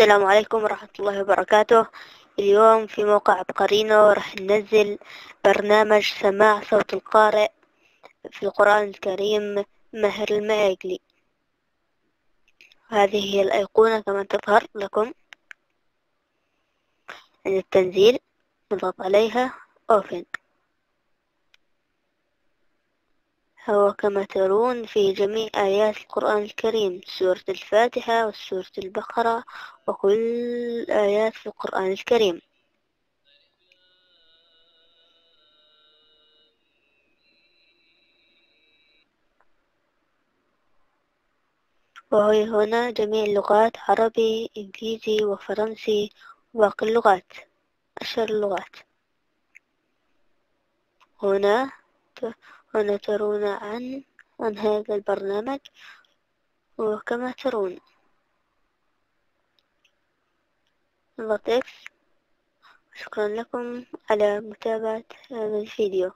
السلام عليكم ورحمة الله وبركاته. اليوم في موقع عبقرينا راح ننزل برنامج سماع صوت القارئ في القرآن الكريم ماهر المعيقلي. هذه هي الأيقونة كما تظهر لكم عند التنزيل، نضغط عليها Open. هو كما ترون في جميع آيات القرآن الكريم، سورة الفاتحة وسورة البقرة وكل آيات في القرآن الكريم. وهي هنا جميع اللغات: عربي، إنجليزي وفرنسي وباقي اللغات، أشهر اللغات. هنا هنا ترون عن هذا البرنامج، وكما ترون نضغط إكس. شكرا لكم على متابعة هذا الفيديو.